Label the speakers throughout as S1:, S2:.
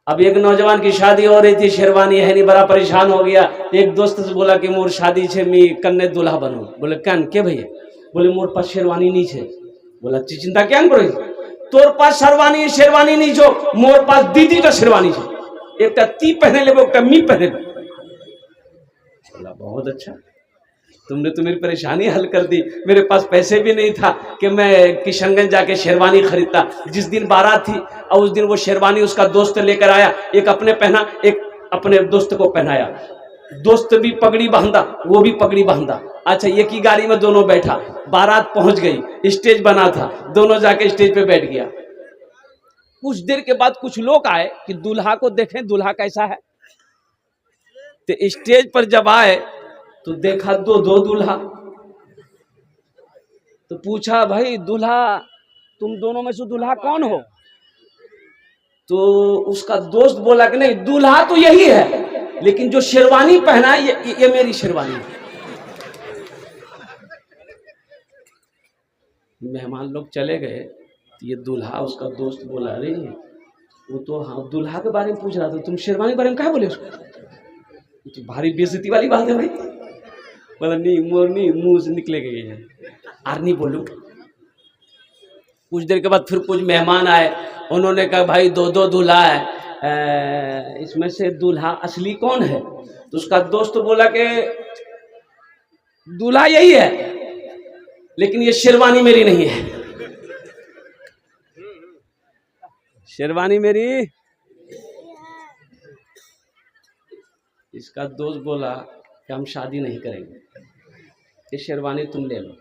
S1: अब एक नौजवान की शादी हो रही थी, शेरवानी है नहीं, बड़ा परेशान हो गया। एक दोस्त से बोला कि मोर शादी छे, मी कन्ने दूल्हा बनू। बोले कन के भैया? बोले मोर पास शेरवानी नहीं छे। बोला चिंता क्या करो, तोर पास शेरवानी नहीं छो, मोर पास दीदी का शेरवानी छे, एक ती पहने ले, एक मी पहने ले। बोला बहुत अच्छा, तुमने तो मेरी परेशानी हल कर दी। मेरे पास पैसे भी नहीं था कि मैं किशनगंज जाके शेरवानी खरीदता। जिस दिन बारात थी और उस दिन वो शेरवानी उसका दोस्त लेकर आया, एक अपने पहना, एक अपने दोस्त को पहनाया। दोस्त भी पगड़ी बांधा, वो भी पगड़ी बांधा। अच्छा, एक ही गाड़ी में दोनों बैठा। बारात पहुंच गई, स्टेज बना था, दोनों जाके स्टेज पे बैठ गया। कुछ देर के बाद कुछ लोग आए कि दूल्हा को देखें, दूल्हा कैसा है। तो स्टेज पर जब आए तो देखा दो दूल्हा। तो पूछा भाई दूल्हा, तुम दोनों में से दूल्हा कौन हो? तो उसका दोस्त बोला कि नहीं, दूल्हा तो यही है, लेकिन जो शेरवानी पहना है ये मेरी शेरवानी है। मेहमान लोग चले गए, ये दूल्हा उसका दोस्त बोला, अरे वो तो हाँ दूल्हा के बारे में पूछ रहा था, तुम शेरवानी के बारे में क्या बोले उसको? तो भारी बेइज्जती वाली बात है भाई। बोला नहीं, मोर नहीं, मुंह से निकले गए हैं, आर नहीं बोलूं। कुछ देर के बाद फिर कुछ मेहमान आए, उन्होंने कहा भाई दो दूल्हा है, इसमें से दूल्हा असली कौन है? तो उसका दोस्त बोला कि दूल्हा यही है, लेकिन ये शेरवानी मेरी नहीं है, शेरवानी मेरी। इसका दोस्त बोला कि हम शादी नहीं करेंगे, ये शेरवानी तुम ले लो।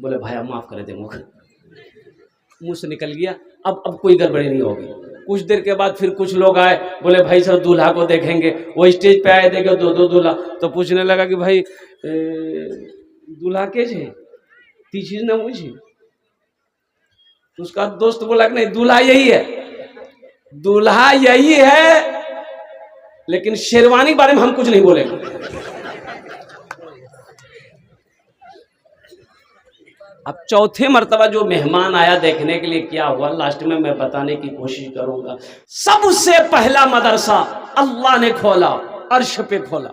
S1: बोले भाई हम माफ कर दे, मुंह से निकल गया। अब कोई गड़बड़ी नहीं होगी। कुछ देर के बाद फिर कुछ लोग आए, बोले भाई सब दूल्हा को देखेंगे। वो स्टेज पे आए, देखे दो दूल्हा। तो पूछने लगा कि भाई दूल्हा के छे, ती चीज ना पूछी। तो उसका दोस्त बोला कि नहीं, दूल्हा यही है, दूल्हा यही है, लेकिन शेरवानी बारे में हम कुछ नहीं बोलेंगे। अब चौथे मर्तबा जो मेहमान आया देखने के लिए, क्या हुआ लास्ट में मैं बताने की कोशिश करूंगा। सबसे पहला मदरसा अल्लाह ने खोला, अर्श पे खोला।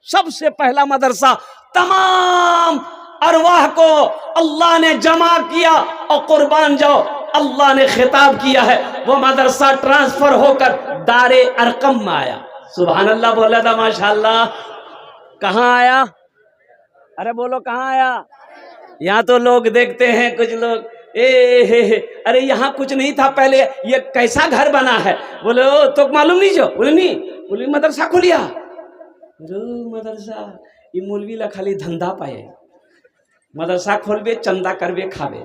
S1: सबसे पहला मदरसा, तमाम अरवाह को अल्लाह ने जमा किया और कुर्बान जाओ अल्लाह ने खिताब किया है। वो मदरसा ट्रांसफर होकर दारे अरकम में आया। सुभान अल्लाह बोला था, माशाअल्लाह। कहाँ आया? अरे बोलो कहाँ आया? यहाँ तो लोग देखते हैं कुछ लोग, अरे यहाँ कुछ नहीं था पहले, ये कैसा घर बना है? बोले तो मालूम नहीं जो? बोले नहीं। बोले मदरसा खोलिया। मदरसा ये मौलवी ला खाली धंधा पाए, मदरसा खोलबे चंदा करबे खाबे।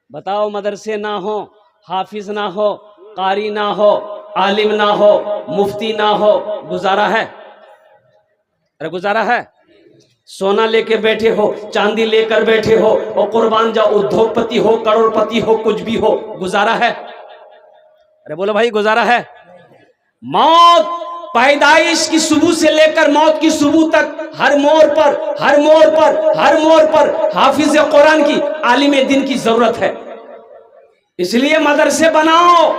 S1: बताओ, मदरसे ना हो, हाफिज ना हो, कारी ना हो, आलिम ना हो, मुफ्ती ना हो, गुजारा है? अरे गुजारा है? सोना लेके बैठे हो, चांदी लेकर बैठे हो और कुर्बान जाओ, उद्योगपति हो, करोड़पति हो, कुछ भी हो, गुजारा है? अरे बोलो भाई, गुजारा है? मौत, पैदाइश की सुबह से लेकर मौत की सुबह तक हर मोड़ पर हाफिज कुरान की, आलिम दिन की जरूरत है। इसलिए मदरसे बनाओ,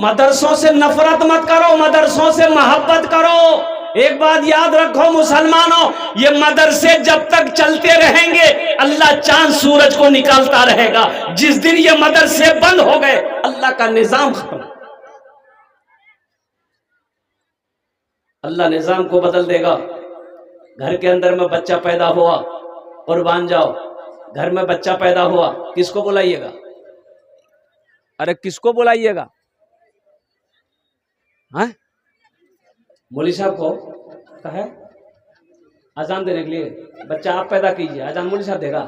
S1: मदरसों से नफरत मत करो, मदरसों से मोहब्बत करो। एक बात याद रखो मुसलमानों, ये मदरसे जब तक चलते रहेंगे अल्लाह चांद सूरज को निकालता रहेगा। जिस दिन ये मदरसे बंद हो गए अल्लाह का निजाम खत्म, अल्लाह निजाम को बदल देगा। घर के अंदर में बच्चा पैदा हुआ, कुर्बान जाओ, घर में बच्चा पैदा हुआ, किसको बुलाइएगा? अरे किसको बुलाइएगा? हाँ, मौली साहब को कहे अजान देने के लिए। बच्चा आप पैदा कीजिए, अजान मौली साहब देगा?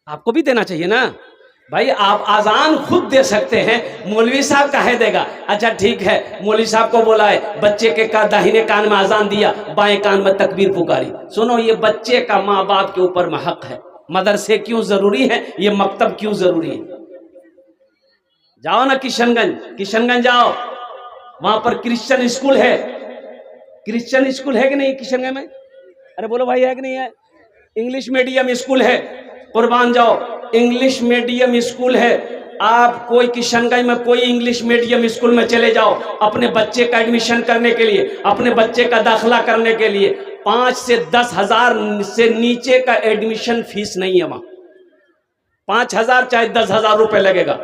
S1: आपको भी देना चाहिए ना भाई। आप अजान खुद दे सकते हैं, मौलवी साहब काहे देगा? अच्छा ठीक है, मौलवी साहब को बुलाए, बच्चे के दाहिने कान में अजान दिया, बाएं कान में तकबीर पुकारी। सुनो, ये बच्चे का माँ बाप के ऊपर में हक है। मदरसे क्यों जरूरी है, ये मकतब क्यों जरूरी है? जाओ ना किशनगंज जाओ, वहां पर क्रिश्चियन स्कूल है। क्रिश्चियन स्कूल है कि नहीं किशनगंज में? अरे बोलो भाई, है कि नहीं है? इंग्लिश मीडियम स्कूल है, कुर्बान जाओ। इंग्लिश मीडियम स्कूल है, आप कोई किशनगंज में कोई इंग्लिश मीडियम स्कूल में चले जाओ अपने बच्चे का एडमिशन करने के लिए, अपने बच्चे का दाखिला करने के लिए, 5 से 10 हजार से नीचे का एडमिशन फीस नहीं है वहां। 5,000 चाहे 10,000 रुपए लगेगा।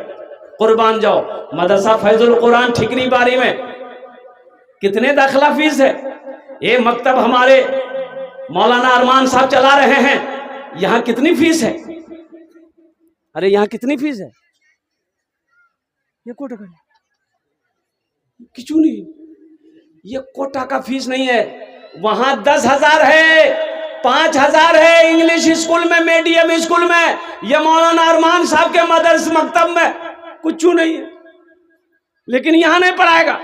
S1: कुर्बान जाओ। मदरसा फैजुल कुरान ठिकरी बारी में कितने दाखिला फीस है? ये मकतब हमारे मौलाना अरमान साहब चला रहे हैं, यहां कितनी फीस है? अरे यहां कितनी फीस है? ये कोटा का किचू नहीं, ये कोटा का फीस नहीं है। वहां 10,000 है, 5,000 है इंग्लिश स्कूल में, मीडियम स्कूल में। ये मौलाना अरमान साहब के मदरस मकतब में कुछ नहीं है, लेकिन यहां नहीं पढ़ाएगा।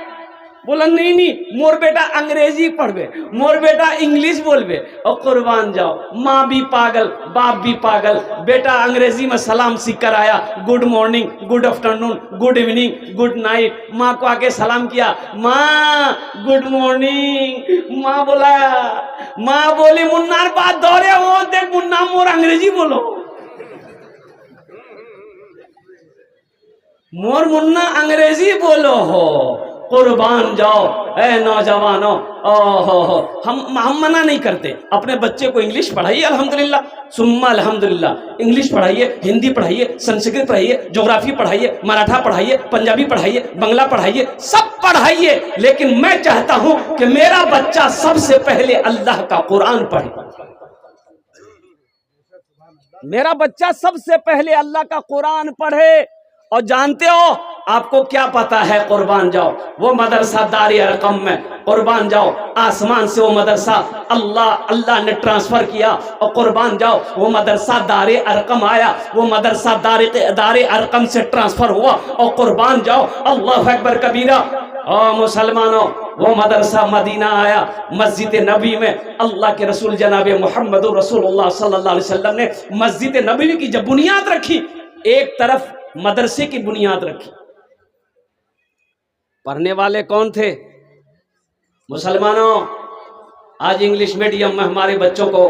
S1: बोला नहीं नहीं, मोर बेटा अंग्रेजी पढ़बे, मोर बेटा इंग्लिश बोलबे। और कुर्बान जाओ, माँ भी पागल, बाप भी पागल। बेटा अंग्रेजी में सलाम सीख कर आया, good morning, good afternoon, good evening, good night. माँ को आके सलाम किया, माँ गुड मॉर्निंग। माँ बोला, माँ बोली मुन्ना बात दौरे हो, देख मुन्ना मोर अंग्रेजी बोलो, मोर मुन्ना अंग्रेजी बोलो हो। कुर्बान जाओ ए नौजवानों, ओहो हम मना नहीं करते, अपने बच्चे को इंग्लिश पढ़ाइए, अल्हम्दुलिल्लाह सुम्मा अल्हम्दुलिल्लाह। इंग्लिश पढ़ाइए, हिंदी पढ़ाइए, संस्कृत पढ़ाइए, ज्योग्राफी पढ़ाइए, मराठा पढ़ाइए, पंजाबी पढ़ाइए, बंगला पढ़ाइए, सब पढ़ाइए। लेकिन मैं चाहता हूं कि मेरा बच्चा सबसे पहले अल्लाह का कुरान पढ़े, मेरा बच्चा सबसे पहले अल्लाह का कुरान पढ़े। और जानते हो आपको क्या पता है? कुर्बान जाओ, वो मदरसा दार अरकम में, कुर्बान जाओ, आसमान से वो मदरसा अल्लाह ने ट्रांसफर किया। और कुर्बान जाओ, वो मदरसा दार अरकम आया, वो मदरसा दार अरकम से ट्रांसफर हुआ। और कुर्बान जाओ, अल्लाह अकबर कबीरा। और मुसलमानों, वो मदरसा मदीना आया, मस्जिद नबी में अल्लाह के रसूल जनाब मोहम्मद रसूलुल्लाह सल्लल्लाहु अलैहि वसल्लम ने मस्जिद नबी की जब बुनियाद रखी, एक तरफ मदरसे की बुनियाद रखी। पढ़ने वाले कौन थे? मुसलमानों, आज इंग्लिश मीडियम में हमारे बच्चों को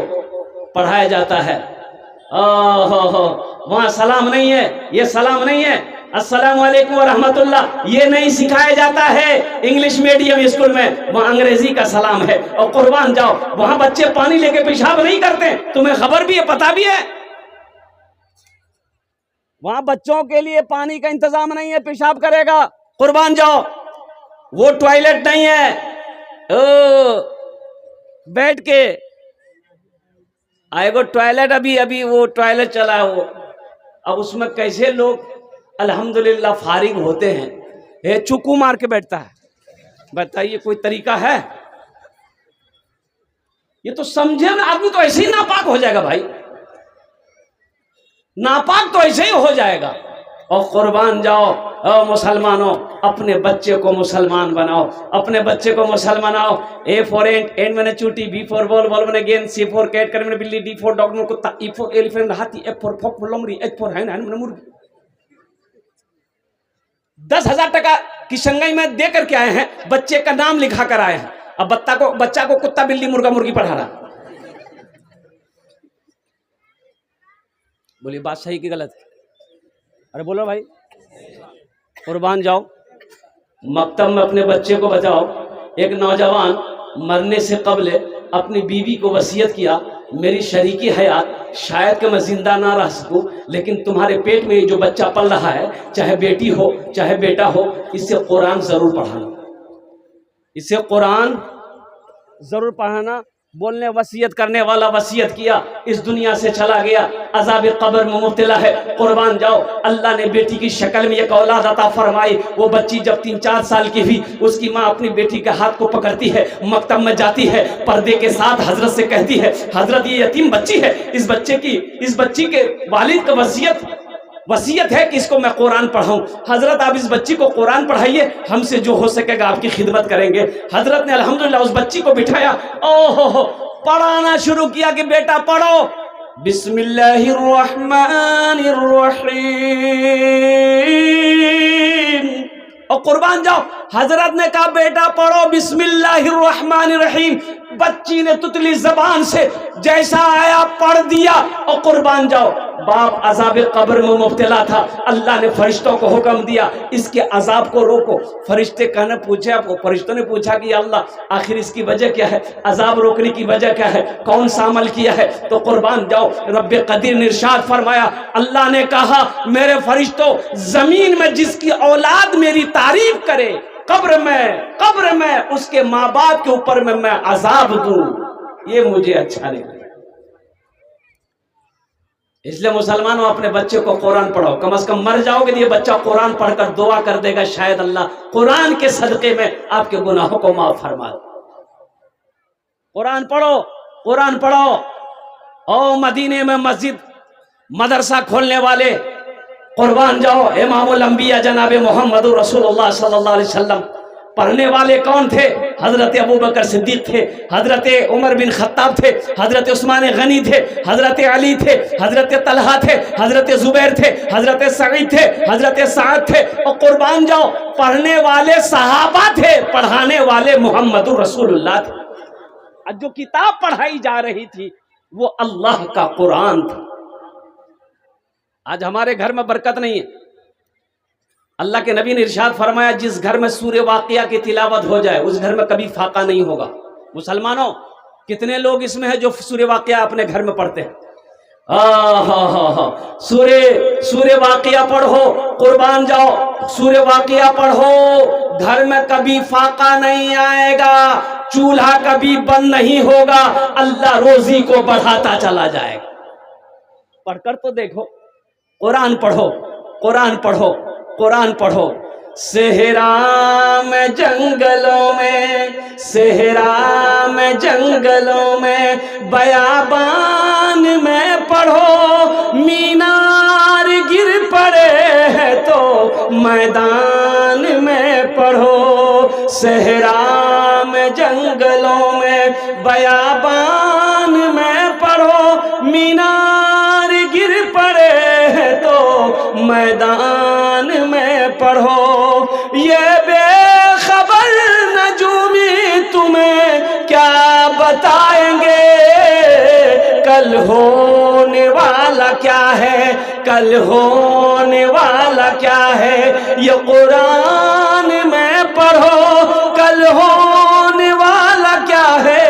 S1: पढ़ाया जाता है। ओहो, वहां सलाम नहीं है, ये सलाम नहीं है, अस्सलामु अलैकुम व रहमतुल्लाह, ये नहीं सिखाया जाता है इंग्लिश मीडियम स्कूल में। वहां अंग्रेजी का सलाम है। और कुर्बान जाओ, वहां बच्चे पानी लेके पेशाब नहीं करते, तुम्हें खबर भी है, पता भी है। वहां बच्चों के लिए पानी का इंतजाम नहीं है, पेशाब करेगा। कुर्बान जाओ, वो टॉयलेट नहीं है, बैठ के आएगो टॉयलेट, अभी वो टॉयलेट चला है वो। अब उसमें कैसे लोग अल्हम्दुलिल्लाह फारिग होते हैं, ये चुकू मार के बैठता है। बताइए कोई तरीका है? ये तो समझे ना आदमी, तो ऐसे ही नापाक हो जाएगा भाई, नापाक तो ऐसे ही हो जाएगा। और कुर्बान जाओ मुसलमानों, अपने बच्चे को मुसलमान बनाओ, अपने बच्चे को मुसलमान बनाओ। ए फॉर एंड मैंने चूटी, बी फॉर बॉल मैंने गेंद, सी फॉर कैट कर मैंने बिल्ली, डी फॉर डॉग मैंने कुत्ता, ई फॉर एलिफेंट हाथी, एफ फॉर फॉक लोमड़ी, एच फॉर हैंड मैंने मुर्गी। 10,000 टका किशनगंज में दे करके आए हैं, बच्चे का नाम लिखा कर आए हैं। अब बच्चा को कुत्ता बिल्ली मुर्गा मुर्गी पढ़ा रहा। बोलिए बात सही कि गलत है? अरे बोलो भाई। कुर्बान जाओ, मकतब में अपने बच्चे को बचाओ। एक नौजवान मरने से कबल अपनी बीवी को वसीयत किया, मेरी शरीकी हयात शायद कि मैं जिंदा ना रह सकूं, लेकिन तुम्हारे पेट में जो बच्चा पल रहा है, चाहे बेटी हो चाहे बेटा हो, इससे कुरान जरूर पढ़ाना, इसे कुरान जरूर पढ़ाना। बोलने वसीयत करने वाला वसीयत किया, इस दुनिया से चला गया, अज़ाब कब्र में मुब्तला है। कुर्बान जाओ, अल्लाह ने बेटी की शक्ल में एक औलाद अता फरमाई। वो बच्ची जब 3-4 साल की हुई, उसकी माँ अपनी बेटी के हाथ को पकड़ती है, मकतब में जाती है, पर्दे के साथ हजरत से कहती है, हजरत ये यतीम बच्ची है, इस बच्ची के वालिद का वसीयत है कि इसको मैं कुरान पढ़ाऊं। हजरत आप इस बच्ची को कुरान पढ़ाइए, हमसे जो हो सकेगा आपकी खिदमत करेंगे। हजरत ने अल्हम्दुलिल्लाह उस बच्ची को बिठाया, ओहो पढ़ाना शुरू किया कि बेटा पढ़ो, बिस्मिल्लाहिर्रहमानिर्रहीम। और कुर्बान जाओ, हजरत ने कहा बेटा पढ़ो बिस्मिल्लाहिर्रहमानिर्रहीम। बच्ची ने तुतली जबान से जैसा आया पढ़ दिया और कुर्बान जाओ। बाप अजाब कब्र में मुब्तला था, अल्लाह ने फरिश्तों को हुक्म दिया इसके अजाब को रोको। फरिश्ते कहने पूछे, आपको फरिश्तों ने पूछा कि अल्लाह आखिर इसकी वजह क्या है, अजाब रोकने की वजह क्या है, कौन सा अमल किया है? तो कुर्बान जाओ। रब्बे कदीर ने इरशाद फरमाया, अल्लाह ने कहा मेरे फरिश्तों जमीन में जिसकी औलाद मेरी तारीफ करे कब्र में उसके माँ बाप के ऊपर में मैं अजाब दूं, ये मुझे अच्छा नहीं लगता। इसलिए मुसलमानों अपने बच्चे को कुरान पढ़ाओ, कम से कम मर जाओगे तो ये बच्चा कुरान पढ़कर दुआ कर देगा, शायद अल्लाह कुरान के सदके में आपके गुनाहों को माफ फरमा दे। कुरान पढ़ो, कुरान पढ़ो। ओ मदीने में मस्जिद मदरसा खोलने वाले कुर्बान जाओ। इमामुल अंबिया जनाब मोहम्मद रसूलुल्लाह सल्लल्लाहु अलैहि वसल्लम पढ़ने वाले कौन थे? हजरत अबू बकर सिद्दीक थे, हजरत उमर बिन खत्ताब थे, हजरत उस्मान गनी थे, हजरत अली थे, हजरत तलहा थे, हजरत जुबैर थे, हजरत सईद थे, हजरत साद थे। और कुर्बान जाओ पढ़ने वाले सहाबा थे, पढ़ाने वाले मोहम्मद रसूलुल्लाह थे। जो किताब पढ़ाई जा रही थी वो अल्लाह का कुरान था। आज हमारे घर में बरकत नहीं है। अल्लाह के नबी ने इरशाद फरमाया, जिस घर में सूरे वाक़िया की तिलावत हो जाए उस घर में कभी फाका नहीं होगा। मुसलमानों कितने लोग इसमें हैं जो सूरे वाक़िया अपने घर में पढ़ते हैं? सूरे वाक़िया पढ़ो, कुर्बान जाओ, सूरे वाक़िया पढ़ो, घर में कभी फाका नहीं आएगा, चूल्हा कभी बंद नहीं होगा, अल्लाह रोजी को बढ़ाता चला जाएगा। पढ़कर तो देखो, कुरान पढ़ो, कुरान पढ़ो, कुरान पढ़ो। सेहरा में जंगलों में, सेहरा में जंगलों में, बयाबान में पढ़ो, मीनार गिर पड़े हैं तो मैदान में पढ़ो। सेहरा में जंगलों में, बयाबान में पढ़ो, मीनार गिर पड़े हैं तो मैदान में पढ़ो। ये बेखबर नजूमी तुम्हें क्या बताएंगे, कल होने वाला क्या है, कल होने वाला क्या है। ये कुरान में पढ़ो, कल होने वाला क्या है,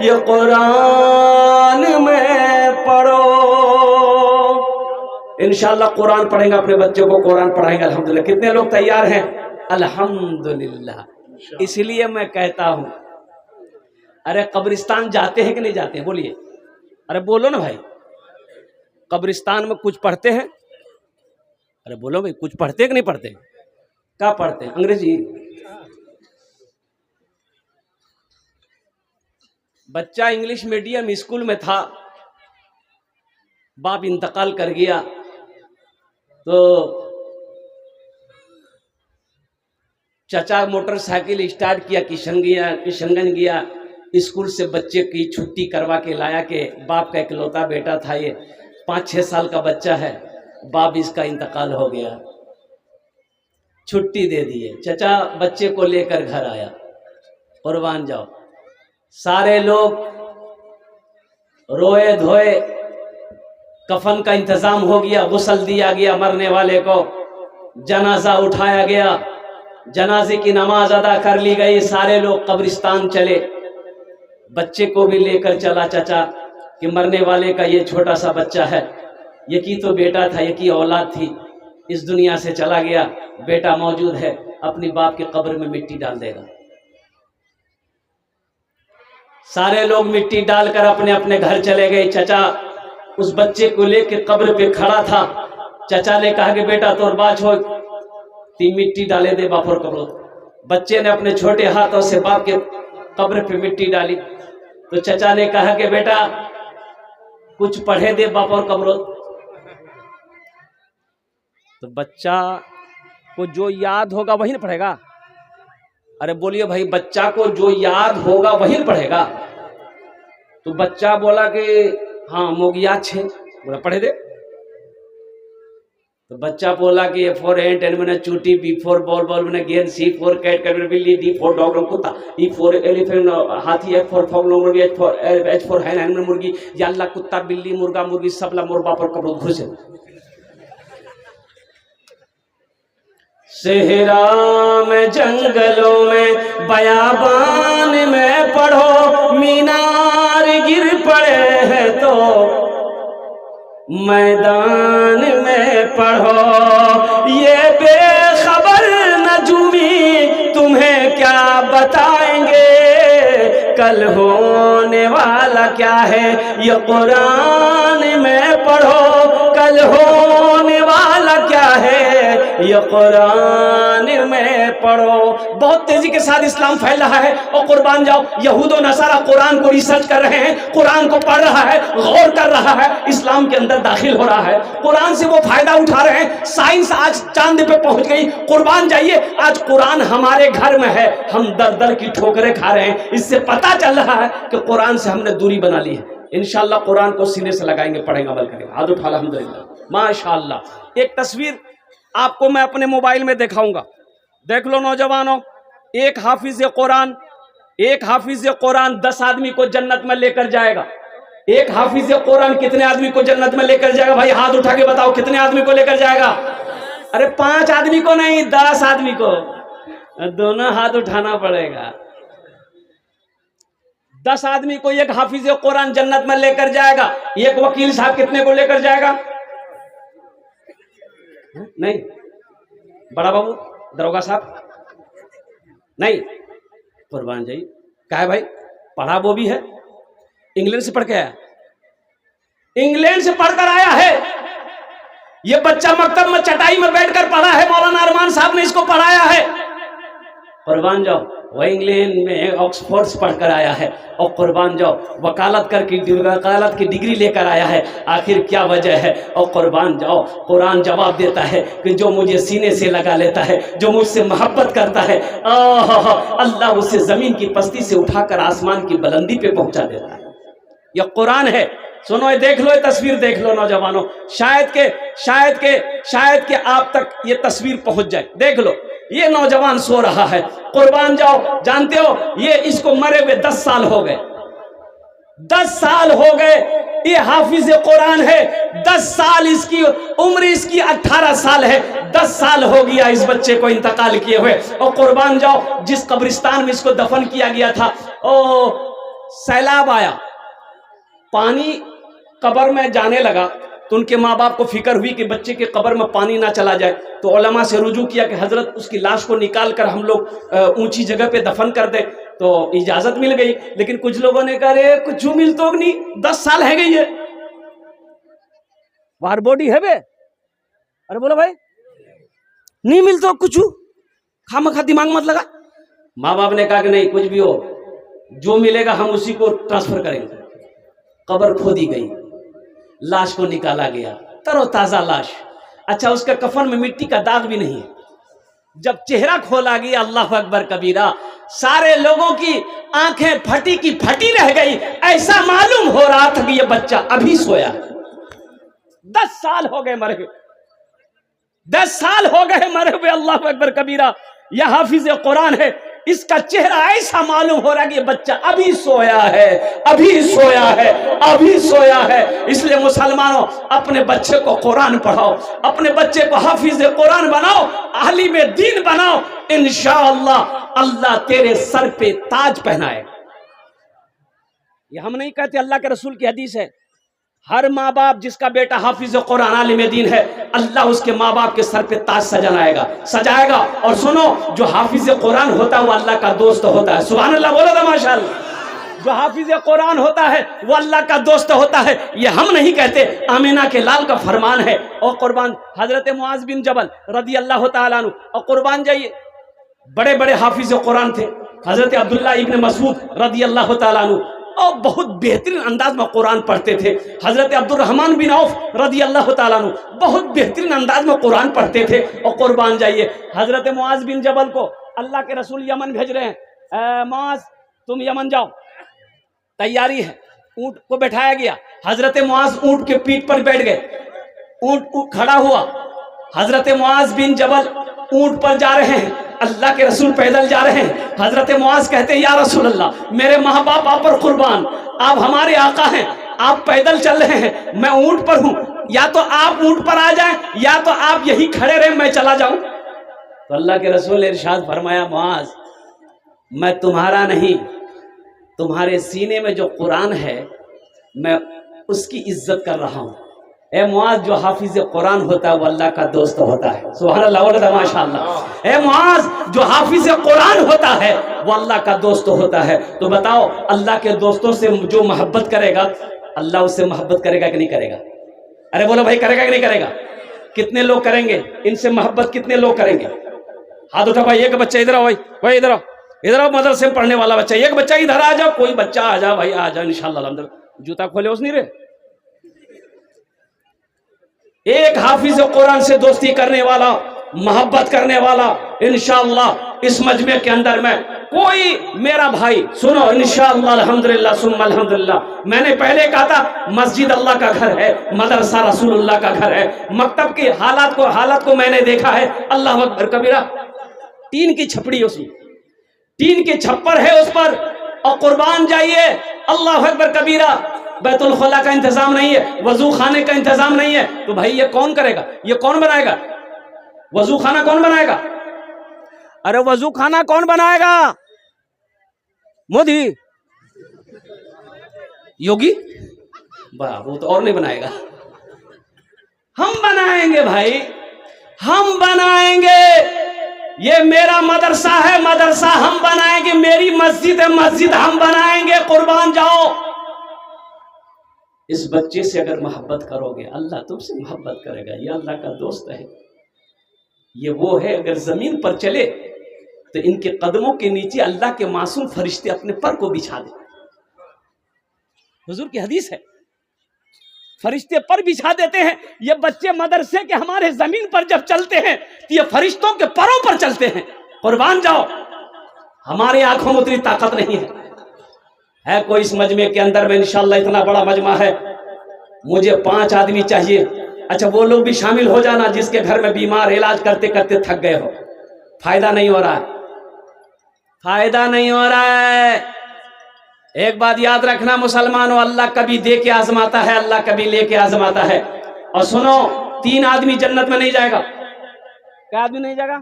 S1: ये कुरान में पढ़ो। इंशाअल्लाह कुरान पढ़ेंगे, अपने बच्चों को कुरान पढ़ाएंगे। अल्हम्दुलिल्लाह। कितने लोग तैयार हैं? अल्हम्दुलिल्लाह। इसलिए मैं कहता हूं, अरे कब्रिस्तान जाते हैं कि नहीं जाते हैं? बोलिए, अरे बोलो ना भाई, कब्रिस्तान में कुछ पढ़ते हैं? अरे बोलो भाई, कुछ पढ़ते हैं कि नहीं पढ़ते? क्या पढ़ते हैं? अंग्रेजी? बच्चा इंग्लिश मीडियम स्कूल में था, बाप इंतकाल कर गया, तो चाचा मोटरसाइकिल स्टार्ट किया, किशनगंज गया, स्कूल से बच्चे की छुट्टी करवा के लाया कि बाप का इकलौता बेटा था, ये 5-6 साल का बच्चा है, बाप इसका इंतकाल हो गया, छुट्टी दे दिए। चाचा बच्चे को लेकर घर आया, कुर्बान जाओ। सारे लोग रोए धोए, कफन का इंतजाम हो गया, गुस्ल दिया गया मरने वाले को, जनाजा उठाया गया, जनाजे की नमाज अदा कर ली गई, सारे लोग कब्रिस्तान चले। बच्चे को भी लेकर चला चाचा कि मरने वाले का ये छोटा सा बच्चा है, ये की तो बेटा था, ये की औलाद थी, इस दुनिया से चला गया, बेटा मौजूद है, अपनी बाप के कब्र में मिट्टी डाल देगा। सारे लोग मिट्टी डालकर अपने अपने घर चले गए। चाचा उस बच्चे को लेकर कब्र पे खड़ा था। चाचा ने कहा कि बेटा तोर बात हो, ती मिट्टी डाले दे बाप और कब्र। बच्चे ने अपने छोटे हाथों से बाप के कब्र पे मिट्टी डाली, तो चाचा ने कहा कि बेटा कुछ पढ़े दे बाप और कब्र। तो बच्चा को जो याद होगा वही ना पढ़ेगा। अरे बोलिए भाई, बच्चा को जो याद होगा वही ना पढ़ेगा। तो बच्चा बोला कि हाँ मोग याद छे, बोला पढ़े दे। तो बच्चा बोला कि ए फॉर एंट एंड मैंने चूटी, बी फॉर बॉल बॉल मैंने गेंद, सी फॉर कैट कैट बिल्ली, डी फॉर डॉग कुत्ता, ई फॉर एलिफेंट हाथी, एफ फॉर फॉग मुर्गी, एच फॉर हैन हैन मुर्गी, या अल्लाह कुत्ता बिल्ली मुर्गा मुर्गी सबला मुर्गा पर कब घुसे। सेहरा में जंगलों में बयाबान में पढ़ो, मीनार गिर पड़े हैं तो मैदान में पढ़ो। ये बेखबर नजूमी तुम्हें क्या बताएंगे, कल होने वाला क्या है ये कुरान में पढ़ो, कल होने वाला क्या है ये कुरान में पढ़ो। बहुत तेजी के साथ इस्लाम फैल रहा है और कुर्बान जाओ यहूद और नसारा कुरान को रिसर्च कर रहे हैं, कुरान को पढ़ रहा है, गौर कर रहा है, इस्लाम के अंदर दाखिल हो रहा है, कुरान से वो फायदा उठा रहे हैं। साइंस आज चांद पे पहुंच गई। कुर्बान जाइए, आज कुरान हमारे घर में है, हम दर दर की ठोकरें खा रहे हैं। इससे पता चल रहा है कि कुरान से हमने दूरी बना ली है। इंशाअल्लाह कुरान को सीने से लगाएंगे, पढ़ेंगे, अमल करेंगे। हाथ उठा अल्हम्दुलिल्लाह, माशाअल्लाह। एक तस्वीर आपको मैं अपने मोबाइल में दिखाऊंगा, देख लो नौजवानों। एक हाफिज कुरान 10 आदमी को जन्नत में लेकर जाएगा। एक हाफिज कुरान कितने आदमी को जन्नत में लेकर जाएगा? भाई हाथ उठा के बताओ, कितने आदमी को लेकर जाएगा? अरे 5 आदमी को नहीं, 10 आदमी को। दोनों हाथ उठाना पड़ेगा। 10 आदमी को एक हाफिज कुरान जन्नत में लेकर जाएगा। एक वकील साहब कितने को लेकर जाएगा? नहीं, बड़ा बाबू दरोगा साहब नहीं, कुर्बान जाइए। क्या है भाई? पढ़ा वो भी है, इंग्लैंड से पढ़ के आया, इंग्लैंड से पढ़कर आया है। ये बच्चा मकतब में चटाई में बैठकर पढ़ा है, मौलाना अरमान साहब ने इसको पढ़ाया है। कुर्बान जाओ, वह इंग्लैंड में ऑक्सफोर्ड से पढ़कर आया है और कुर्बान जाओ वकालत की डिग्री लेकर आया है। आखिर क्या वजह है? और कुर्बान जाओ कुरान जवाब देता है कि जो मुझे सीने से लगा लेता है, जो मुझसे मोहब्बत करता है, अल्लाह उसे जमीन की पस्ती से उठाकर आसमान की बुलंदी पे पहुंचा देता है। यह कुरान है। सुनो, ये देख लो, ये तस्वीर देख लो नौजवानों, शायद के आप तक ये तस्वीर पहुंच जाए। देख लो, ये नौजवान सो रहा है। कुर्बान जाओ, जानते हो ये इसको मरे हुए 10 साल हो गए। 10 साल हो गए। ये हाफिज कुरान है। 10 साल इसकी उम्र, इसकी 18 साल है। 10 साल हो गया इस बच्चे को इंतकाल किए हुए। और कुर्बान जाओ, जिस कब्रिस्तान में इसको दफन किया गया था, ओ सैलाब आया, पानी कब्र में जाने लगा, तो उनके माँ बाप को फिक्र हुई कि बच्चे के कब्र में पानी ना चला जाए। तो उलमा से रुजू किया कि हजरत उसकी लाश को निकाल कर हम लोग ऊंची जगह पे दफन कर दे। तो इजाजत मिल गई। लेकिन कुछ लोगों ने कहा रे कुछ मिल तो नहीं, 10 साल है गई है, बाहर बॉडी है बे। अरे बोलो भाई, नहीं मिल तो कुछ खामखा दिमाग मत लगा। माँ बाप ने कहा कि नहीं, कुछ भी हो, जो मिलेगा हम उसी को ट्रांसफर करेंगे। कब्र खोदी गई, लाश को निकाला गया, तरोताजा लाश। अच्छा, उसका कफन में मिट्टी का दाग भी नहीं है। जब चेहरा खोला गया, अल्लाह अकबर कबीरा, सारे लोगों की आंखें फटी की फटी रह गई। ऐसा मालूम हो रहा था कि यह बच्चा अभी सोया। 10 साल हो गए मरे हुए, 10 साल हो गए मरे हुए। अल्लाह अकबर कबीरा। यह हाफिज कुरान है, इसका चेहरा ऐसा मालूम हो रहा है कि ये बच्चा अभी सोया है, अभी सोया है, अभी सोया है। इसलिए मुसलमानों, अपने बच्चे को कुरान पढ़ाओ, अपने बच्चे को हाफिज कुरान बनाओ, आलिम दीन बनाओ। इंशाअल्लाह अल्लाह तेरे सर पे ताज पहनाए। ये हम नहीं कहते, अल्लाह के रसूल की हदीस है। हर माँ बाप जिसका बेटा हाफिज कुरान आलिम दीन है, अल्लाह उसके माँ बाप के सर पे ताज सजाएगा। और सुनो, जो हाफिज कुरान होता है वो अल्लाह का दोस्त होता है। सुभान अल्लाह बोलो तो माशाअल्लाह। जो हाफिज कुरान होता है वो अल्लाह का दोस्त होता है। ये हम नहीं कहते, आमिना के लाल का फरमान है। और कुर्बान हजरत मुआज बिन जबल रदी अल्लाह तआला अन्हु, और कुर्बान जाइए, बड़े बड़े हाफिज कुरान थे। हजरत अब्दुल्लाह इब्न मसऊद रदी अल्लाह तआला अन्हु, और बहुत बेहतरीन अंदाज में कुरान पढ़ते थे। हजरत अब्दुल रहमान बिन औफ रदी अल्लाह तआला अन्हु बहुत बेहतरीन अंदाज में कुरान पढ़ते थे। और कुर्बान जाइए, हजरत मुआज बिन जबल को अल्लाह के रसूल यमन भेज रहे हैं, मुआज तुम यमन जाओ, तैयारी है। ऊंट को बैठाया गया, हजरत मुआज ऊंट के पीठ पर बैठ गए। ऊंट खड़ा हुआ, हजरत मुआज बिन जबल ऊंट पर जा रहे हैं, अल्लाह के रसूल पैदल जा रहे हैं। हजरत मुआज कहते हैं या रसूल अल्लाह, मेरे माँ बाप आप पर कुर्बान, आप हमारे आका हैं, आप पैदल चल रहे हैं, मैं ऊंट पर हूं, या तो आप ऊंट पर आ जाएं या तो आप यही खड़े रहे, मैं चला जाऊं। तो अल्लाह के रसूल ने इरशाद फरमाया, मुआज मैं तुम्हारा नहीं, तुम्हारे सीने में जो कुरान है मैं उसकी इज्जत कर रहा हूं। ए मुआज, जो हाफिज कुरान होता है वो अल्लाह का दोस्त होता है। सुभान अल्लाह, माशाअल्लाह। ए मुआज, जो हाफिज कुरान होता है वो अल्लाह का दोस्त होता है। तो बताओ, अल्लाह के दोस्तों से जो मोहब्बत करेगा अल्लाह उससे मोहब्बत करेगा कि नहीं करेगा? अरे बोलो भाई, करेगा कि नहीं करेगा? कितने लोग करेंगे इनसे मोहब्बत, कितने लोग करेंगे? हाथ उठा भाई। एक बच्चा इधर आओ भाई, भाई इधर आओ, इधर आओ, मदरसे में पढ़ने वाला बच्चा, एक बच्चा इधर आ जाओ, कोई बच्चा आ जाओ भाई, आ जाओ इंशाअल्लाह। जूता खोले उस नहीं रे। एक हाफिज कुरान से दोस्ती करने वाला, मोहब्बत करने वाला, इंशाअल्लाह इस मजमे के अंदर में कोई मेरा भाई, सुनो इंशाअल्लाह, अल्हम्दुलिल्लाह सुम्मा अल्हम्दुलिल्लाह। मैंने पहले कहा था मस्जिद अल्लाह का घर है, मदरसा रसूलुल्लाह का घर है। मकतब की हालत को मैंने देखा है, अल्लाह अकबर कबीरा। टीन की छपड़ी, उसमें टीन के छप्पर है उस पर, और कुर्बान जाइए, अल्लाह अकबर कबीरा। बैतुल खुला का इंतजाम नहीं है, वजू खाने का इंतजाम नहीं है, तो भाई ये कौन करेगा? ये कौन बनाएगा? वजू खाना कौन बनाएगा? अरे वजू खाना कौन बनाएगा? मोदी, योगी, वाह, वो तो और नहीं बनाएगा, हम बनाएंगे भाई, हम बनाएंगे। ये मेरा मदरसा है, मदरसा हम बनाएंगे, मेरी मस्जिद है, मस्जिद हम बनाएंगे। कुर्बान जाओ। इस बच्चे से अगर मोहब्बत करोगे अल्लाह तुमसे मोहब्बत करेगा। ये अल्लाह का दोस्त है, ये वो है, अगर जमीन पर चले तो इनके कदमों के नीचे अल्लाह के मासूम फरिश्ते अपने पर को बिछा दे। हुजूर की हदीस है, फरिश्ते पर बिछा देते हैं। ये बच्चे मदरसे के हमारे जमीन पर जब चलते हैं तो ये फरिश्तों के परों पर चलते हैं। कुर्बान जाओ, हमारी आंखों में उतनी ताकत नहीं है कोई इस मजमे के अंदर में? इंशाअल्लाह इतना बड़ा मजमा है, मुझे 5 आदमी चाहिए। अच्छा, वो लोग भी शामिल हो जाना जिसके घर में बीमार इलाज करते करते थक गए हो। फायदा नहीं हो रहा है, फायदा नहीं हो रहा है। एक बात याद रखना मुसलमानों, अल्लाह कभी दे के आजमाता है, अल्लाह कभी लेके आजमाता है। और सुनो, 3 आदमी जन्नत में नहीं जाएगा। क्या आदमी नहीं जाएगा?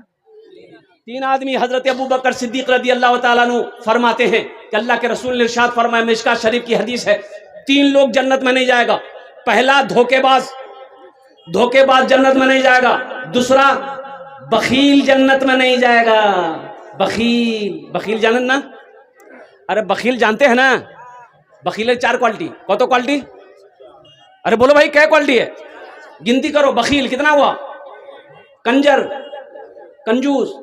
S1: 3 आदमी। हजरत अबू बकर सिद्दीक रदी अल्लाह तआला अन्हु फरमाते हैं कि अल्लाह के रसूल ने इरशाद फरमाया, मिशकात शरीफ की हदीस है, 3 लोग जन्नत में नहीं जाएगा। पहला धोखेबाज, धोखेबाज जन्नत में नहीं जाएगा। दूसरा बखील जन्नत में नहीं जाएगा। बखील, बखील जानन ना? अरे बखील जानते हैं ना? बखील 4 क्वालिटी। कौन तो क्वालिटी? अरे बोलो भाई, क्या क्वालिटी है? गिनती करो। बखील कितना हुआ? कंजर, कंजूस,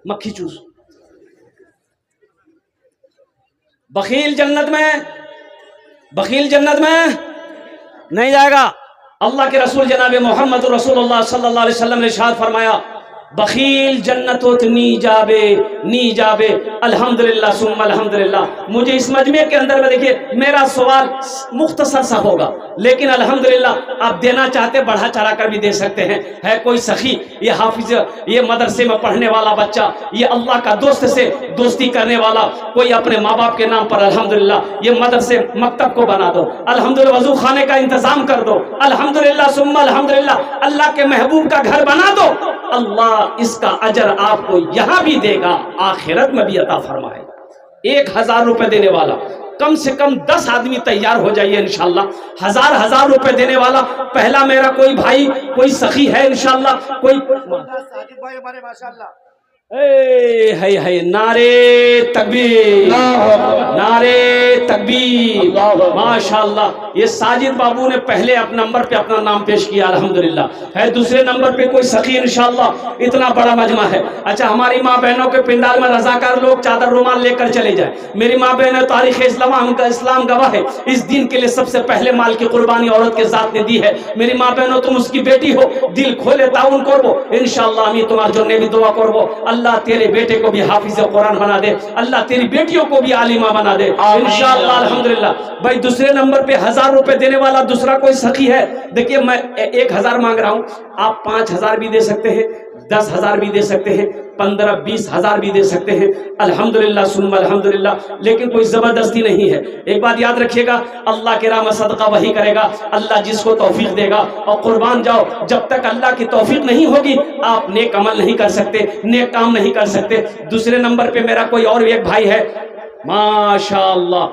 S1: मक्खी चूस। बखील जन्नत में, बखील जन्नत में नहीं जाएगा। अल्लाह के रसूल जनाब मोहम्मद रसूलुल्लाह सल्लल्लाहु अलैहि वसल्लम ने इरशाद फरमाया, बखील जन्नतोत नी जाबे, नी जाबे। अल्हम्दुलिल्लाह सुम्मा अल्हम्दुलिल्लाह। मुझे इस मजमे के अंदर में, देखिए मेरा सवाल मुख्तसर सा होगा, लेकिन अल्हम्दुलिल्लाह आप देना चाहते बढ़ा चढ़ा कर भी दे सकते हैं। है कोई सखी, ये हाफिज, ये मदरसे में पढ़ने वाला बच्चा, ये अल्लाह का दोस्त से दोस्ती करने वाला, कोई अपने माँ बाप के नाम पर अल्हम्दुलिल्लाह ये मदरसे मकतब को बना दो, अल्हम्दुलिल्लाह वजू खाने का इंतजाम कर दो, अल्हम्दुलिल्लाह सुम्मा अल्हम्दुलिल्लाह अल्लाह के महबूब का घर बना दो। अल्लाह इसका अजर आपको यहां भी देगा, आखिरत में भी अता फरमाएगा। 1000 रुपए देने वाला, कम से कम 10 आदमी तैयार हो जाइए इंशाअल्लाह। 1000 रुपए देने वाला पहला मेरा कोई भाई, कोई सखी है इंशाअल्लाह, कोई साजिद भाई हमारे माशाअल्लाह। है नारे तकबीर, नारे तकबीर, माशाअल्लाह। ये साजिद बाबू ने पहले अपने नंबर पे अपना नाम पेश किया, अल्हम्दुलिल्लाह। है दूसरे नंबर पे कोई सखी इंशाअल्लाह। इतना बड़ा मजमा है। अच्छा, हमारी माँ बहनों के पिंडाल में रजाकार लोग चादर रुमाल लेकर चले जाए। मेरी माँ बहन तारीख इस्लाम गवाह है, इस दिन के लिए सबसे पहले माल की कुर्बानी औरत के जात ने दी है। मेरी माँ बहनों, तुम उसकी बेटी हो, दिल खोले ताउन करबो इंशाअल्लाह। আমি তোমার জন্য भी दुआ করব। अल्लाह तेरे बेटे को भी हाफिज कुरान बना दे, अल्लाह तेरी बेटियों को भी आलिमा बना दे इंशाअल्लाह अल्हम्दुलिल्लाह। भाई दूसरे नंबर पे 1000 रुपए देने वाला दूसरा कोई सखी है? देखिए मैं 1000 मांग रहा हूँ, आप 5000 भी दे सकते हैं, 10,000 भी दे सकते हैं, 15-20 हजार भी दे सकते हैं। अल्हम्दुलिल्लाह सुम्मा अल्हम्दुलिल्लाह, लेकिन कोई जबरदस्ती नहीं है। एक बात याद रखिएगा, अल्लाह के राह में सदका वही करेगा अल्लाह जिसको तौफीक देगा। और कुर्बान जाओ, जब तक अल्लाह की तौफीक नहीं होगी आप नेक अमल नहीं कर सकते, नेक काम नहीं कर सकते। दूसरे नंबर पे मेरा कोई और एक भाई है माशाअल्लाह,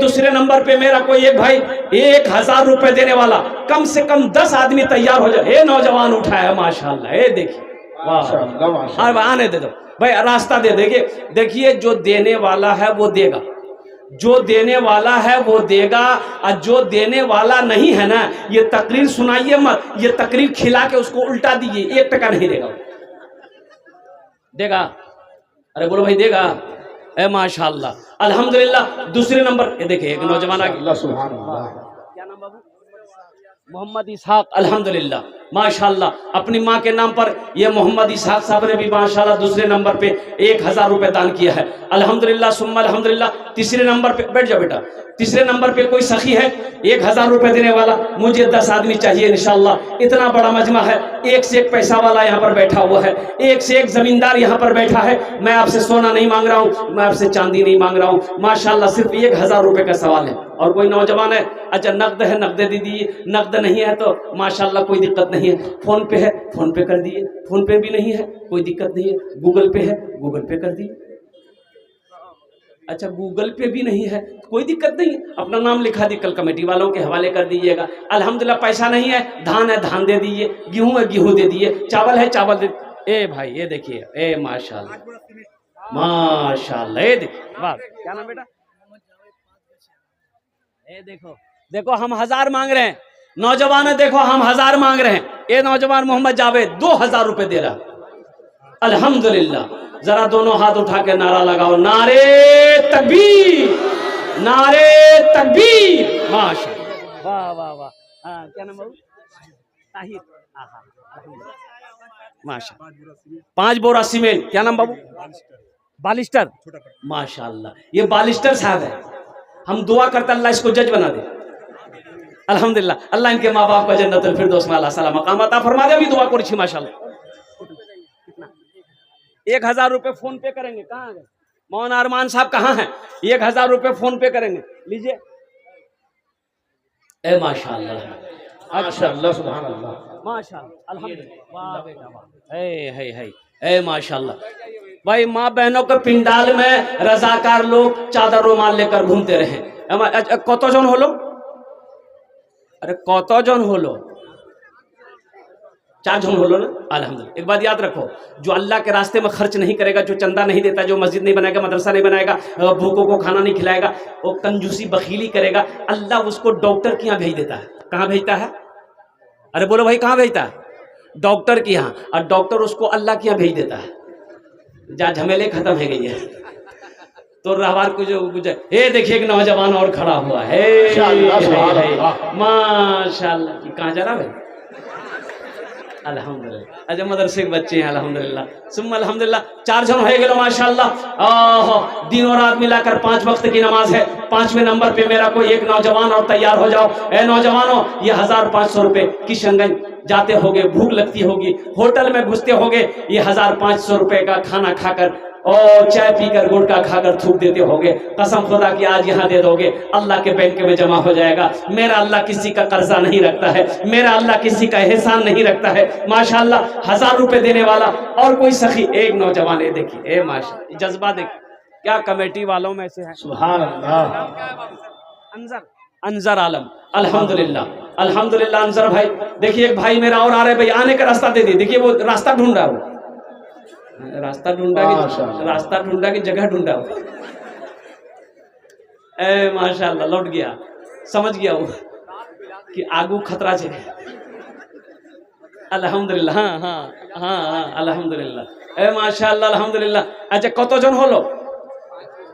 S1: दूसरे नंबर पे मेरा कोई एक भाई 1000 रुपए देने वाला, कम से कम 10 आदमी तैयार हो जाए। नौजवान उठा है माशाअल्लाह, देखिए वाह, आने दे दो भाई, रास्ता दे देंगे। देखिए जो देने वाला है वो देगा, जो देने वाला है वो देगा, और जो देने वाला नहीं है ना, ये तकरीर सुनाइए मत, ये तकरीर खिला के उसको उल्टा दीजिए, 1 टका नहीं देगा। देगा? अरे बोलो भाई देगा? माशाअल्लाह अल्हम्दुलिल्लाह। दूसरे नंबर ये देखिए एक नौजवान आ गया, सुभान अल्लाह, क्या नाम बाबू? मोहम्मद इसहाक, अल्हम्दुलिल्लाह माशाअल्लाह। अपनी माँ के नाम पर ये मोहम्मद इसहाक साहब ने भी माशाअल्लाह दूसरे नंबर पे 1000 रुपए दान किया है, अल्हम्दुलिल्लाह सुम्मा अल्हम्दुलिल्लाह। तीसरे नंबर पे बैठ जाओ बेटा, तीसरे नंबर पे कोई सखी है 1000 रुपए देने वाला, मुझे 10 आदमी चाहिए इंशाअल्लाह। इतना बड़ा मजमा है, एक से एक पैसा वाला यहाँ पर बैठा हुआ है, एक से एक जमींदार यहाँ पर बैठा है। मैं आपसे सोना नहीं मांग रहा हूँ, मैं आपसे चांदी नहीं मांग रहा हूँ, माशाअल्लाह सिर्फ 1000 रुपए का सवाल है। और कोई नौजवान है, अच्छा नकद है नकद दे दीजिए, नकद नहीं है तो माशाअल्लाह कोई दिक्कत नहीं है, फोन पे है फोन पे कर दिए, फोन पे भी नहीं है कोई दिक्कत नहीं है, गूगल पे है गूगल पे कर दिए। अच्छा गूगल पे भी नहीं है कोई दिक्कत नहीं है, अपना नाम लिखा दी, कल कमेटी वालों के हवाले कर दीजिएगा। अल्हम्दुलिल्लाह पैसा नहीं है, धान है धान दे दीजिए, गेहूं है गेहूं दे दीजिए, चावल है चावल दे। ए भाई ये देखिए, माशाल्लाह माशाल्लाह, ये देखिए वाह, क्या नाम बेटा? देखो देखो हम 1000 मांग रहे हैं, नौजवान है देखो हम 1000 मांग रहे हैं। ये नौजवान मोहम्मद जावेद 2000 रुपए दे रहा, अल्हम्दुलिल्लाह। जरा दोनों हाथ उठा के नारा लगाओ, नारे तकबीर, नारे तकबीर, माशाअल्लाह, वाह वाह वाह। हाँ क्या नाम बाबू? ताहिर, माशाअल्लाह। 5 बोरा सीमेंट, क्या नाम बाबू? बालिस्टर, माशाअल्लाह। ये बालिस्टर साहब है, हम दुआ करते अल्लाह इसको जज बना दे, अल्हम्दुलिल्लाह। अल्लाह इनके माँ बाप का जन्नतुल फिरदौस में अल्लाह सलाम मकाम अता फरमा दे। अभी दुआ करी माशाअल्लाह। 1000 रुपए फोन पे करेंगे, कहाँ गए मौलाना अरमान साहब, कहाँ हैं? 1000 रुपए फोन पे करेंगे, लीजिए। ए माशाअल्लाह माशाअल्लाह सुभान अल्लाह, माशाअल्लाह अल्हम्दुलिल्लाह, वाह बेटा वाह, है माशाअल्लाह। भाई माँ बहनों के पिंडाल में रजाकार लोग चादर रुमाल लेकर घूमते रहे। कतजन हलो? अरे कतजन हलो? 4 जन हलो ना, अल्हम्दुलिल्लाह। एक बात याद रखो, जो अल्लाह के रास्ते में खर्च नहीं करेगा, जो चंदा नहीं देता, जो मस्जिद नहीं बनाएगा, मदरसा नहीं बनाएगा, भूखों को खाना नहीं खिलाएगा, वो कंजूसी बखीली करेगा, अल्लाह उसको डॉक्टर के यहाँ भेज देता है। कहाँ भेजता है? अरे बोलो भाई कहाँ भेजता है? डॉक्टर के यहाँ, और डॉक्टर उसको अल्लाह के यहाँ भेज देता है। जा झमेले खत्म हो गई है तो रहवार को जो गुजर। ये देखिए एक नौजवान और खड़ा हुआ है, माशाअल्लाह। कहाँ जा रहा भाई? अल्हम्दुलिल्लाह। अच्छा मदरसे के बच्चे हैं, अल्हम्दुलिल्लाह सुम्मा अल्हम्दुलिल्लाह। 4 जन हो गए माशाअल्लाह। दिन और रात मिलाकर 5 वक्त की नमाज है। 5वें नंबर पे मेरा कोई एक नौजवान और तैयार हो जाओ। ए नौजवानों, ये 1500 रुपए किशनगंज जाते होगे, भूख लगती होगी, होटल में घुसते होगे, ये 1500 रुपए का खाना खाकर और चाय पीकर गुटखा खाकर थूक देते होगे। कसम खुदा की आज यहाँ दे दोगे, अल्लाह के बैंक में जमा हो जाएगा। मेरा अल्लाह किसी का कर्जा नहीं रखता है, मेरा अल्लाह किसी का एहसान नहीं रखता है। माशाअल्लाह 1000 रुपए देने वाला और कोई सखी, एक नौजवान है देखिए, ए माशाअल्लाह जज्बा देखिए, क्या कमेटी वालों में से है, सुभान अल्लाह। अंजर आलम, अल्हम्दुलिल्लाह अल्हम्दुलिल्लाह। अंजर भाई देखिए, एक भाई मेरा और आ रहे भाई, आने का रास्ता दे दिए। देखिए वो रास्ता ढूंढ रहा है, रास्ता ढूंढा की जगह ढूंढा हो। ए माशाअल्लाह, लौट गया, समझ गया वो कि आगू खतरा है। अल्हम्दुलिल्लाह, हाँ हाँ हाँ हाँ अल्हम्दुलिल्लाह, ए माशाअल्लाह अल्हम्दुलिल्लाह। अच्छा कतजन हलो?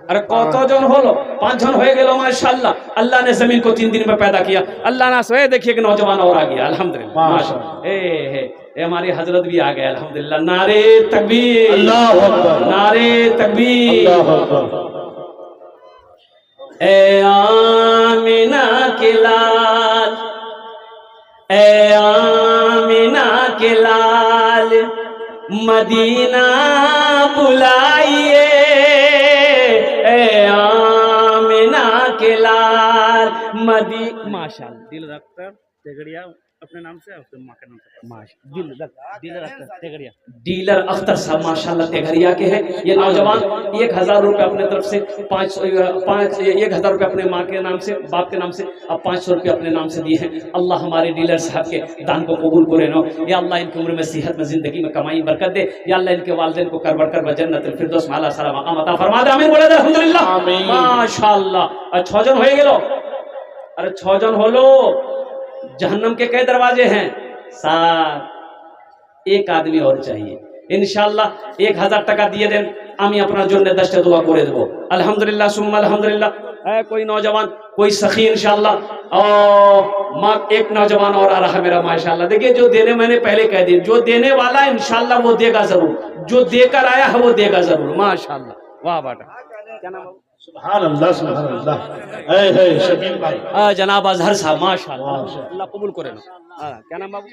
S1: अरे कतजन हलो? 5 जन हो गए माशाअल्लाह। अल्लाह ने जमीन को 3 दिन में पैदा किया, अल्लाह ना सोए। देखिए एक नौजवान और आ गया, अल्हम्दुलिल्लाह माशाअल्लाह। ये हमारी हजरत भी आ गए अल्हम्दुलिल्लाह। नारे तकबीर,
S2: अल्लाहु अकबर,
S1: नारे तकबीर।
S2: अल्लाहु अकबर।
S1: ए आमिना के लाल, ए आमिना के लाल, मदीना बुलाइए, ए आमिना के लाल माशाअल्लाह। दिल रखकर तेगड़िया अपने नाम से, अपने माँ के नाम से दिल रखकर तेगड़िया। डीलर अख्तर साहब माशाअल्लाह तेघरिया के हैं। ये नौजवान 1000 रुपये अपने तरफ से 1000 रुपये अपने माँ के नाम से, बाप के नाम से, अब 500 रुपये अपने नाम से दिए हैं। अल्लाह हमारे डीलर साहब के दान को कबूल करे नो। या अल्लाह इनकी उम्र में, सेहत में, जिंदगी में कमाई बरकत दे। या अल्लाह इनके वालिदैन को कर बढ़कर जन्नतुल फिरदौस में आला साला मकाम अता फरमा दे। आमीन बोले अल्हम्दुलिल्लाह,
S2: आमीन।
S1: माशाअल्लाह। 6 जन हो गेलो, अरे 6 जन होलो। जहन्नम के कई दरवाजे हैं? 7। एक आदमी और चाहिए इंशाअल्लाह। 1000 টাকা দিয়ে দেন, আমি আপনার জন্য 10টা দোয়া করে দেব। अल्हम्दुलिल्लाह सुम्मा अल्हम्दुलिल्लाह। है कोई नौजवान, कोई सखी इंशाअल्लाह। और माँ एक नौजवान और आ रहा है मेरा माशाअल्लाह। देखिए जो देने, मैंने पहले कह दिया, जो देने वाला है इंशाअल्लाह वो देगा जरूर, जो देकर आया है वो देगा जरूर माशाअल्लाह। वाह बेटा, क्या नाम है?
S2: सुभान अल्लाह, सुभान अल्लाह। है शकील भाई,
S1: जनाब अजहर साहब माशाअल्लाह, अल्लाह कबूल करे ना। क्या नाम बाबू?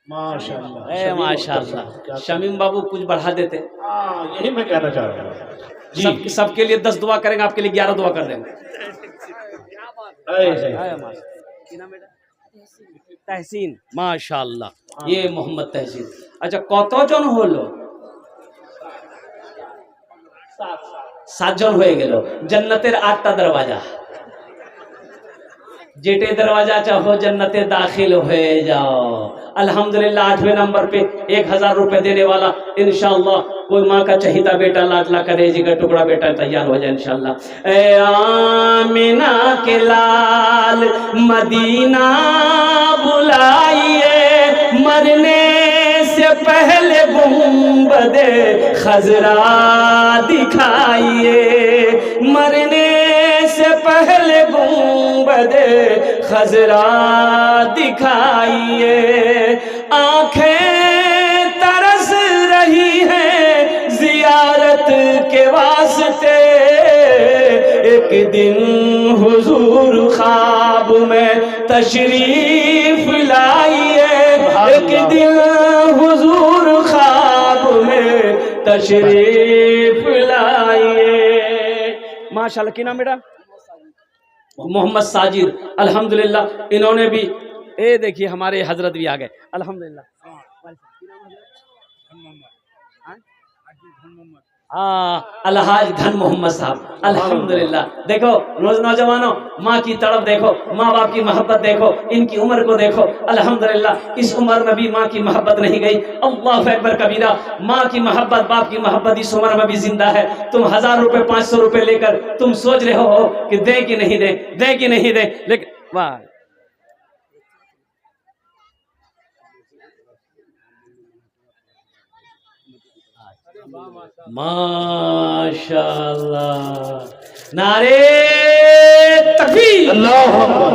S2: माशाअल्लाह,
S1: माशाअल्लाह। शमीम बाबू कुछ बढ़ा देते।
S2: यही मैं कहना चाह रहा हूँ।
S1: सबके लिए 10 दुआ करेंगे, आपके लिए 11 दुआ कर देंगे। तहसीन माशाअल्लाह, ये मोहम्मद तहसीन। अच्छा কতজন হলো? 7 জন হয়ে গেল। जन्नतेर 8টা दरवाजा, जेटे दरवाजा चाहो जन्नते दाखिल हो जाओ। अल्हम्दुलिल्लाह 8वें नंबर पे 1000 रुपए देने वाला इंशाअल्लाह कोई माँ का चहीता बेटा, लाडला कलेजी का टुकड़ा बेटा तैयार हो जाए इंशाअल्लाह। ए आमिना के लाल, मदीना बुलाइए, मरने से पहले गुंबदे खजरा दिखाइए, मरने से पहले गुंबदे खजरा दिखाइए। आंखें तरस रही हैं जियारत के वास्ते, एक दिन हुजूर ख्वाब में तशरीफ लाइए, एक दिन हुजूर ख्वाब में तशरीफ लाइए। माशाल्लाह। की नाम बेटा? मोहम्मद साजिद। अल्हम्दुलिल्लाह इन्होंने भी, ये देखिए हमारे हजरत भी आ गए अल्हम्दुलिल्लाह। अलहाज धन मोहम्मद साहब अल्हम्दुलिल्लाह। देखो रोज नौजवानों, माँ की तड़प देखो, माँ बाप की मोहब्बत देखो, इनकी उम्र को देखो अल्हम्दुलिल्लाह। इस उम्र में भी माँ की मोहब्बत नहीं गई। अल्लाह अकबर कबीरा। माँ की मोहब्बत, बाप की मोहब्बत इस उम्र में भी जिंदा है। तुम 1000 रुपए 500 रुपए लेकर तुम सोच रहे हो कि दे कि नहीं दे, दे कि नहीं दे, लेकिन वाह माशाअल्लाह। नारे तकबीर,
S2: अल्लाहु अकबर।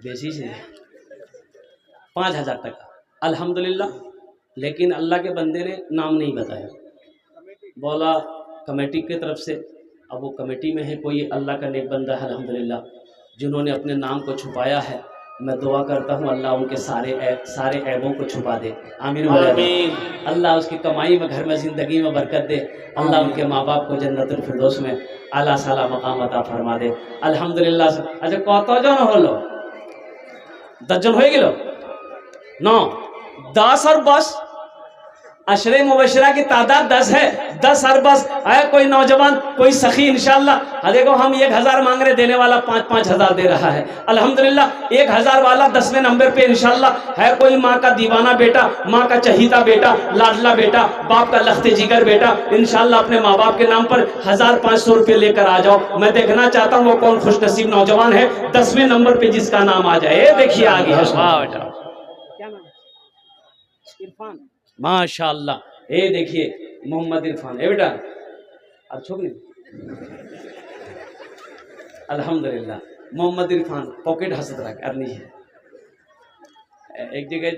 S1: बेसी से 5000 टका अल्हम्दुलिल्लाह। लेकिन अल्लाह के बंदे ने नाम नहीं बताया, बोला कमेटी की तरफ से। अब वो कमेटी में है कोई अल्लाह का नेक बंदा है अल्हम्दुलिल्लाह, जिन्होंने अपने नाम को छुपाया है। मैं दुआ करता हूँ अल्लाह उनके सारे ऐबों को छुपा दे। आमीन आमीन। अल्लाह उसकी कमाई में, घर में, ज़िंदगी में बरकत दे। अल्लाह उनके माँ बाप को जन्नतुल फिरदौस में आला साला मकाम अता फरमा दे अल्हम्दुलिल्लाह। अच्छा कतজন হলো? 10 জন হয়ে গেল? 9, 10 और 10 अशरे मुबशरा की तादाद 10 है। 10 और 10 है। कोई नौजवान, कोई सखी इंशाअल्लाह। देखो हम 1000 मांग रहे, देने वाला 5-5 हजार दे रहा है अल्हम्दुलिल्लाह। 1000 वाला 10वें नंबर पे इंशाअल्लाह है। कोई माँ का दीवाना बेटा, माँ का चहीता बेटा, लाडला बेटा, बाप का लख्ते जिगर बेटा, इंशाअल्लाह अपने माँ बाप के नाम पर 1500 रुपये लेकर आ जाओ। मैं देखना चाहता हूँ वो कौन खुशनसीब नौजवान है 10वें नंबर पे जिसका नाम आ जाए। देखिए आगे है बेटा, क्या नाम? इरफान माशाअल्लाह। ये देखिए मोहम्मद इरफान है बेटा। और छोकरी अल्हम्दुलिल्लाह मोहम्मद इरफान पॉकेट हंसत रहा करनी है। एक जगह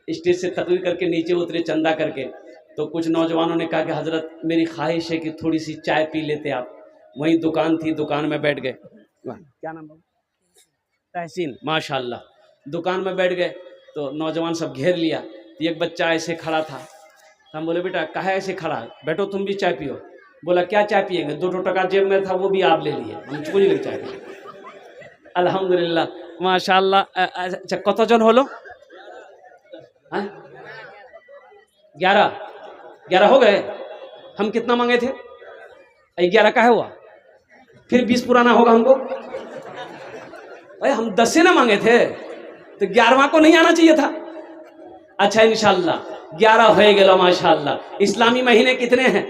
S1: स्टेज से तकरीर करके नीचे उतरे चंदा करके, तो कुछ नौजवानों ने कहा कि हजरत मेरी ख्वाहिश है कि थोड़ी सी चाय पी लेते आप। वहीं दुकान थी, दुकान में बैठ गए। क्या नाम है? तहसीन, माशाल्लाह। दुकान में बैठ गए तो नौजवान सब घेर लिया। तो एक बच्चा ऐसे खड़ा था, तो हम बोले बेटा कहा ऐसे खड़ा, बैठो तुम भी चाय पियो। बोला क्या चाय पिएंगे? 2 टका जेब में था, वो भी आप ले लिए, हमको नहीं लग चाय पिए। अल्हम्दुलिल्लाह माशाल्लाह। अच्छा कत जन हलो? 11 हो गए। हम कितना मांगे थे? 11 का है हुआ, फिर 20 पुराना होगा हमको। भाई हम 10 से ना मांगे थे, तो 11वां को नहीं आना चाहिए था। अच्छा इंशाल्लाह 11 हो गए माशाल्लाह। इस्लामी महीने कितने हैं?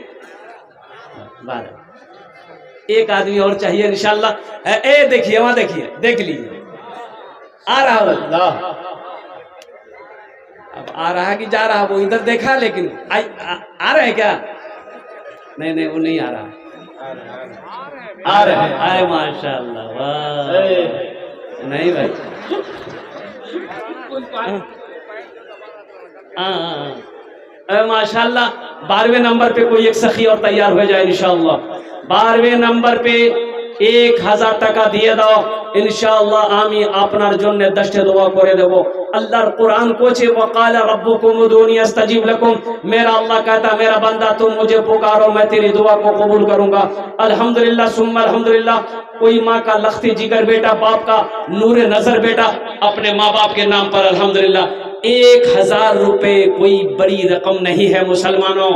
S1: 12। एक आदमी और चाहिए इंशाल्लाह। ए देखिए वहां, देखिए देख लीजिए आ रहा है। अब आ रहा है कि जा रहा है, वो इधर देखा लेकिन आ रहे हैं क्या? नहीं वो नहीं आ रहा, आ रहे हैं। आए माशाल्लाह, वाह। नहीं भाई माशाल्लाह। 12वें नंबर पे कोई एक सखी और तैयार हो जाए इंशाल्लाह। 12वें नंबर पे 1000 টাকা দিয়ে দাও इंशाल्लाह। आमी আপনার জন্য 10টা দোয়া করে দেব। अल्लाह कुरान कोचे वकाल रब्बुकुम उदूनी अस्तजीब लकुम। मेरा अल्लाह कहता मेरा बंदा तुम मुझे पुकारो मैं तेरी दुआ को कबूल करूंगा। अल्हम्दुलिल्लाह सुम्मा अल्हम्दुलिल्लाह। कोई माँ का लखती जिगर बेटा, बाप का नूरे नजर बेटा, अपने माँ बाप के नाम पर अल्हम्दुलिल्लाह 1000 रुपए कोई बड़ी रकम नहीं है मुसलमानों,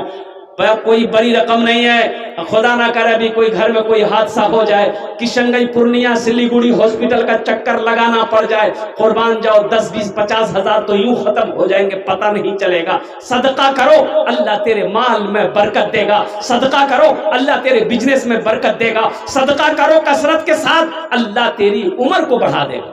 S1: कोई बड़ी रकम नहीं है। खुदा ना करे अभी कोई घर में कोई हादसा हो जाए, किशनगंज पूर्णिया सिलीगुड़ी हॉस्पिटल का चक्कर लगाना पड़ जाए, कुर्बान जाओ 10 20 50 हजार तो यूं खत्म हो जाएंगे, पता नहीं चलेगा। सदका करो अल्लाह तेरे माल में बरकत देगा। सदका करो अल्लाह तेरे बिजनेस में बरकत देगा। सदका करो कसरत के साथ, अल्लाह तेरी उम्र को बढ़ा देगा।